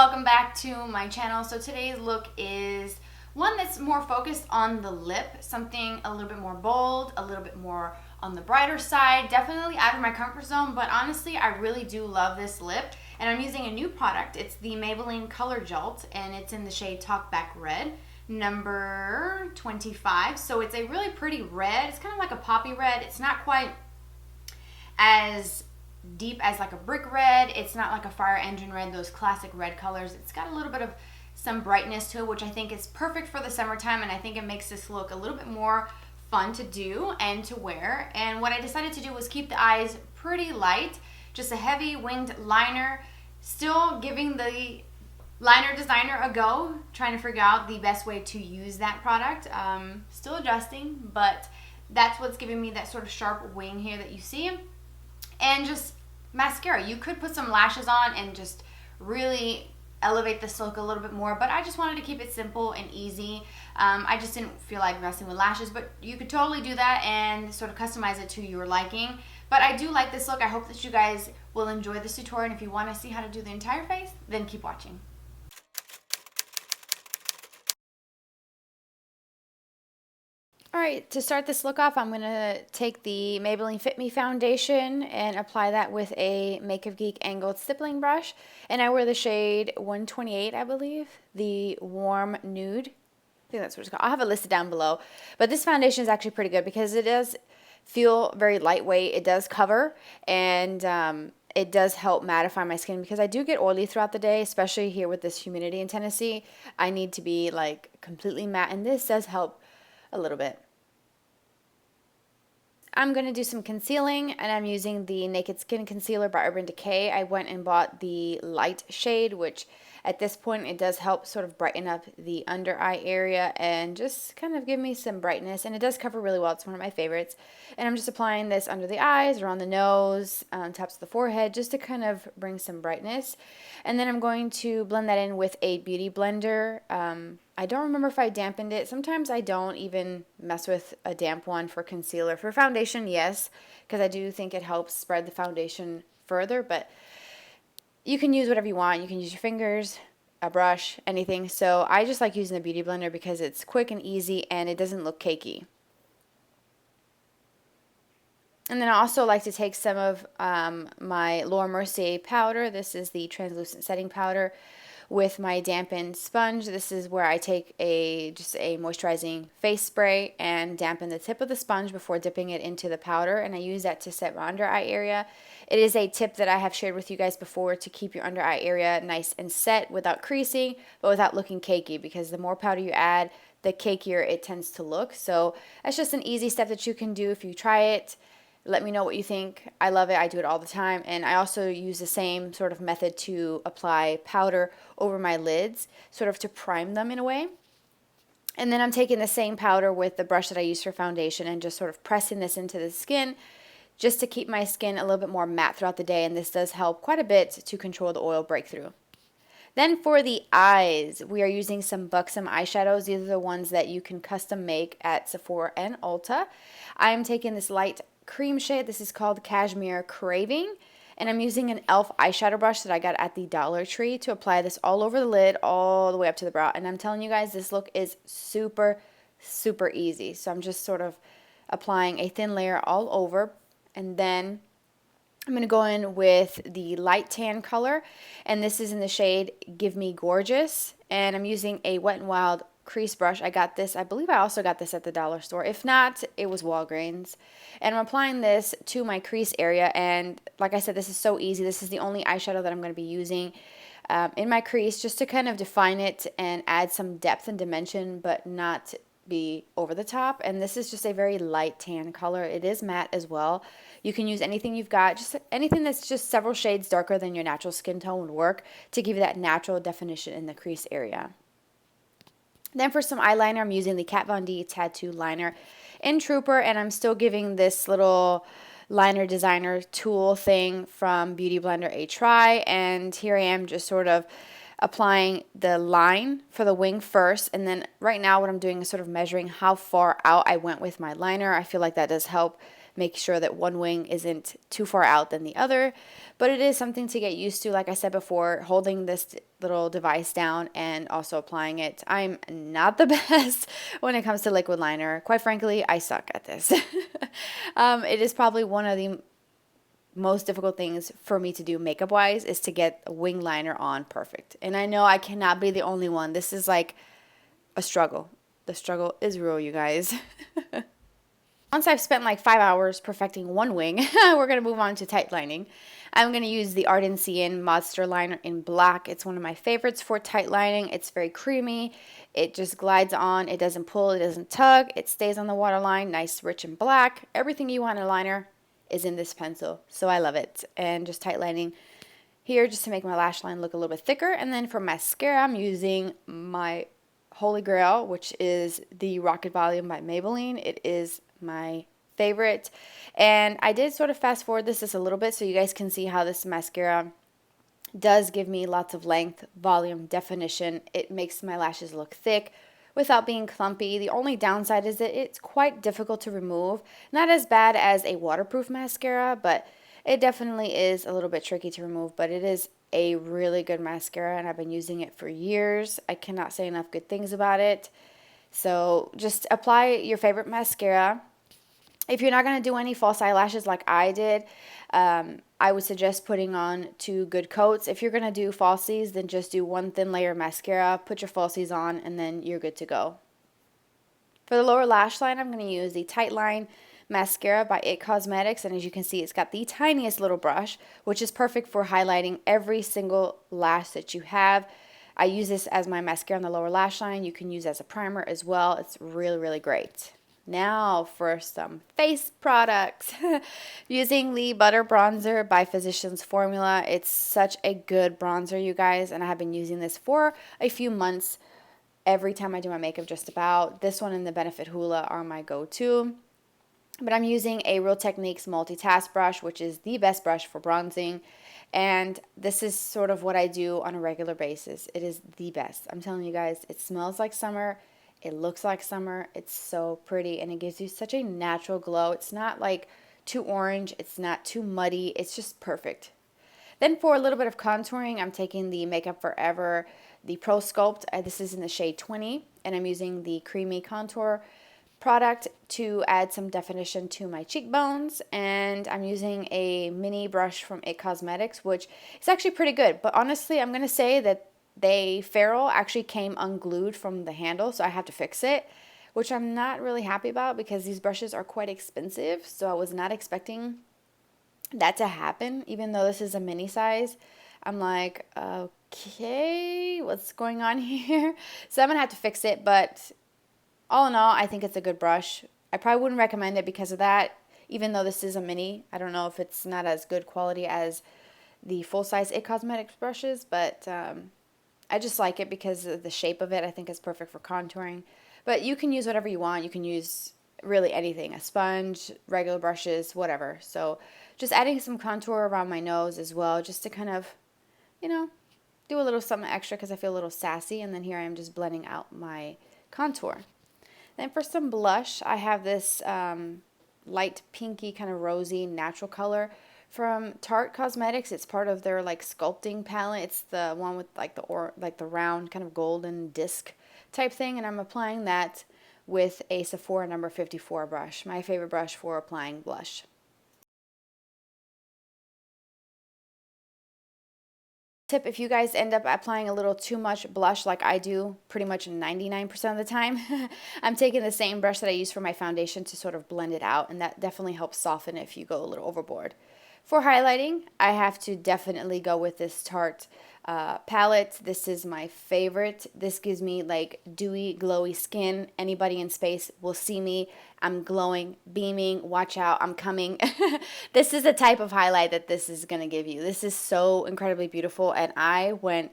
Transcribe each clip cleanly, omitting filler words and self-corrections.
welcome back to my channel. So today's look is one that's more focused on the lip, something a little bit more bold, a little bit more on the brighter side, definitely out of my comfort zone, but honestly I really do love this lip and I'm using a new product. It's the Maybelline Color Jolt and it's in the shade Talkback Red, number 25. So it's a really pretty red. It's kind of like a poppy red. It's not quite as deep as like a brick red. It's not like a fire engine red, those classic red colors. It's got a little bit of some brightness to it, which I think is perfect for the summertime, and I think it makes this look a little bit more fun to do and to wear. And what I decided to do was keep the eyes pretty light, just a heavy winged liner, still giving the liner designer a go, trying to figure out the best way to use that product. Still adjusting, but that's what's giving me that sort of sharp wing here that you see. And just mascara. You could put some lashes on and just really elevate this look a little bit more, but I just wanted to keep it simple and easy. I just didn't feel like messing with lashes, but you could totally do that and sort of customize it to your liking. But I do like this look. I hope that you guys will enjoy this tutorial, and if you want to see how to do the entire face, then keep watching. Alright, to start this look off, I'm going to take the Maybelline Fit Me Foundation and apply that with a Makeup Geek angled stippling brush. And I wear the shade 128, I believe, the Warm Nude. I think that's what it's called. I'll have it listed down below. But this foundation is actually pretty good because it does feel very lightweight. It does cover, and it does help mattify my skin because I do get oily throughout the day, especially here with this humidity in Tennessee. I need to be like completely matte, and this does help a little bit. I'm going to do some concealing, and I'm using the Naked Skin Concealer by Urban Decay. I went and bought the light shade, which at this point it does help sort of brighten up the under eye area and just kind of give me some brightness, and it does cover really well. It's one of my favorites. And I'm just applying this under the eyes, around the nose, tops of the forehead, just to kind of bring some brightness. And then I'm going to blend that in with a beauty blender. I don't remember if I dampened it. Sometimes I don't even mess with a damp one for concealer. For foundation, yes, because I do think it helps spread the foundation further, but you can use whatever you want. You can use your fingers, a brush, anything. So I just like using the beauty blender because it's quick and easy and it doesn't look cakey. And then I also like to take some of my Laura Mercier powder. This is the translucent setting powder with my dampened sponge. This is where I take just a moisturizing face spray and dampen the tip of the sponge before dipping it into the powder, and I use that to set my under eye area. It is a tip that I have shared with you guys before to keep your under eye area nice and set without creasing, but without looking cakey, because the more powder you add, the cakier it tends to look. So that's just an easy step that you can do if you try it. Let me know what you think. I love it. I do it all the time. And I also use the same sort of method to apply powder over my lids, sort of to prime them in a way. And then I'm taking the same powder with the brush that I use for foundation and just sort of pressing this into the skin just to keep my skin a little bit more matte throughout the day. And this does help quite a bit to control the oil breakthrough. Then for the eyes, we are using some Buxom eyeshadows. These are the ones that you can custom make at Sephora and Ulta. I am taking this light cream shade. This is called Cashmere Craving, and I'm using an e.l.f. eyeshadow brush that I got at the Dollar Tree to apply this all over the lid, all the way up to the brow. And I'm telling you guys, this look is super easy. So I'm just sort of applying a thin layer all over, and then I'm going to go in with the light tan color, and this is in the shade Give Me Gorgeous, and I'm using a Wet n Wild crease brush. I got this, I believe I also got this at the dollar store. If not, it was Walgreens. And I'm applying this to my crease area, and like I said, this is so easy. This is the only eyeshadow that I'm going to be using in my crease, just to kind of define it and add some depth and dimension, but not be over the top. And this is just a very light tan color. It is matte as well. You can use anything you've got, just anything that's just several shades darker than your natural skin tone would work to give you that natural definition in the crease area. Then for some eyeliner, I'm using the Kat Von D Tattoo Liner in Trooper, and I'm still giving this little liner designer tool thing from Beauty Blender a try. And here I am just sort of applying the line for the wing first, and then right now what I'm doing is sort of measuring how far out I went with my liner. I feel like that does help make sure that one wing isn't too far out than the other. But it is something to get used to, like I said before, holding this little device down and also applying it. I'm not the best when it comes to liquid liner. Quite frankly, I suck at this. It is probably one of the most difficult things for me to do makeup wise is to get a wing liner on perfect. And I know I cannot be the only one. This is like a struggle. The struggle is real, you guys. Once I've spent like 5 hours perfecting one wing, we're going to move on to tight lining. I'm going to use the Ardent CN Monster Liner in black. It's one of my favorites for tight lining. It's very creamy. It just glides on. It doesn't pull. It doesn't tug. It stays on the waterline. Nice, rich, and black. Everything you want in a liner is in this pencil. So I love it. And just tight lining here just to make my lash line look a little bit thicker. And then for mascara, I'm using my Holy Grail, which is the Rocket Volume by Maybelline. It is my favorite, and I did sort of fast forward this just a little bit so you guys can see how this mascara does give me lots of length, volume, definition. It makes my lashes look thick without being clumpy. The only downside is that it's quite difficult to remove. Not as bad as a waterproof mascara, but it definitely is a little bit tricky to remove, but it is a really good mascara and I've been using it for years. I cannot say enough good things about it. So just apply your favorite mascara. If you're not going to do any false eyelashes like I did, I would suggest putting on 2 good coats. If you're going to do falsies, then just do 1 thin layer of mascara, put your falsies on, and then you're good to go. For the lower lash line, I'm going to use the Tight Line Mascara by IT Cosmetics, and as you can see, it's got the tiniest little brush, which is perfect for highlighting every single lash that you have. I use this as my mascara on the lower lash line. You can use it as a primer as well. It's really, really great. Now for some face products. Using the Butter Bronzer by Physicians Formula. It's such a good bronzer, you guys, and I have been using this for a few months every time I do my makeup just about. This one and the Benefit Hoola are my go-to. But I'm using a Real Techniques multitask brush, which is the best brush for bronzing. And this is sort of what I do on a regular basis. It is the best. I'm telling you guys, it smells like summer. It looks like summer. It's so pretty. And it gives you such a natural glow. It's not like too orange. It's not too muddy. It's just perfect. Then for a little bit of contouring, I'm taking the Makeup Forever, the Pro Sculpt. This is in the shade 20. And I'm using the Creamy Contour product to add some definition to my cheekbones, and I'm using a mini brush from IT Cosmetics, which is actually pretty good, but honestly I'm gonna say that the ferrule actually came unglued from the handle, so I have to fix it, which I'm not really happy about because these brushes are quite expensive, so I was not expecting that to happen. Even though this is a mini size, I'm like, okay, what's going on here? So I'm gonna have to fix it, but all in all, I think it's a good brush. I probably wouldn't recommend it because of that, even though this is a mini. I don't know if it's not as good quality as the full-size IT Cosmetics brushes, but I just like it because of the shape of it. I think it's perfect for contouring. But you can use whatever you want. You can use really anything, a sponge, regular brushes, whatever. So just adding some contour around my nose as well, just to kind of, you know, do a little something extra because I feel a little sassy. And then here I am just blending out my contour. Then for some blush, I have this light pinky kind of rosy natural color from Tarte Cosmetics. It's part of their like sculpting palette. It's the one with like the round kind of golden disc type thing, and I'm applying that with a Sephora number 54 brush, my favorite brush for applying blush. Tip, if you guys end up applying a little too much blush like I do pretty much 99% of the time, I'm taking the same brush that I use for my foundation to sort of blend it out, and that definitely helps soften it if you go a little overboard. For highlighting, I have to definitely go with this Tarte palette. This is my favorite. This gives me like dewy, glowy skin. Anybody in space will see me. I'm glowing, beaming. Watch out, I'm coming. This is the type of highlight that this is going to give you. This is so incredibly beautiful, and I went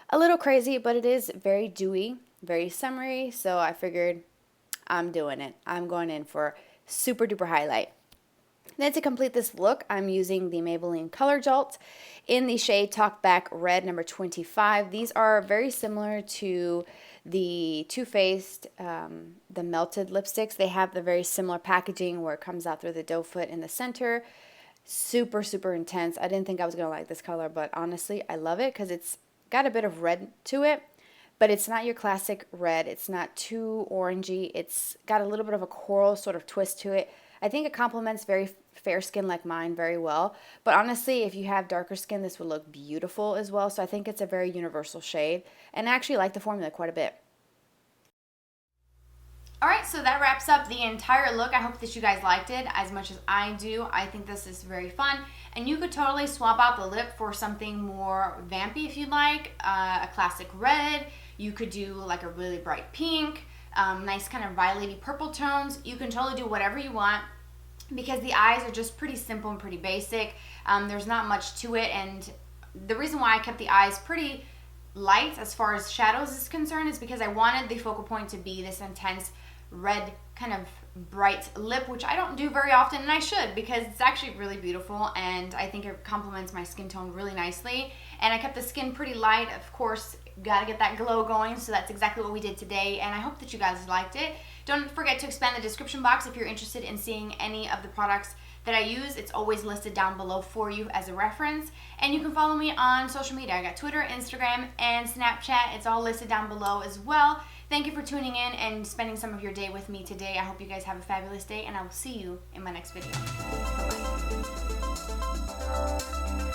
a little crazy, but it is very dewy, very summery, so I figured I'm doing it. I'm going in for super duper highlight. Then to complete this look, I'm using the Maybelline Color Jolt in the shade Talk Back Red number 25. These are very similar to the Too Faced, the melted lipsticks. They have the very similar packaging where it comes out through the doe foot in the center. Super, super intense. I didn't think I was going to like this color, but honestly, I love it because it's got a bit of red to it, but it's not your classic red. It's not too orangey. It's got a little bit of a coral sort of twist to it. I think it complements very fair skin like mine very well, but honestly, if you have darker skin, this would look beautiful as well, so I think it's a very universal shade, and I actually like the formula quite a bit. Alright, so that wraps up the entire look. I hope that you guys liked it as much as I do. I think this is very fun, and you could totally swap out the lip for something more vampy if you'd like, a classic red. You could do like a really bright pink, nice kind of violet-y purple tones. You can totally do whatever you want because the eyes are just pretty simple and pretty basic. There's not much to it, and the reason why I kept the eyes pretty light as far as shadows is concerned is because I wanted the focal point to be this intense red kind of bright lip, which I don't do very often, and I should because it's actually really beautiful and I think it complements my skin tone really nicely. And I kept the skin pretty light, of course, gotta get that glow going, so that's exactly what we did today, and I hope that you guys liked it. Don't forget to expand the description box if you're interested in seeing any of the products that I use. It's always listed down below for you as a reference. And you can follow me on social media. I got Twitter, Instagram, and Snapchat. It's all listed down below as well. Thank you for tuning in and spending some of your day with me today. I hope you guys have a fabulous day, and I will see you in my next video. Bye-bye.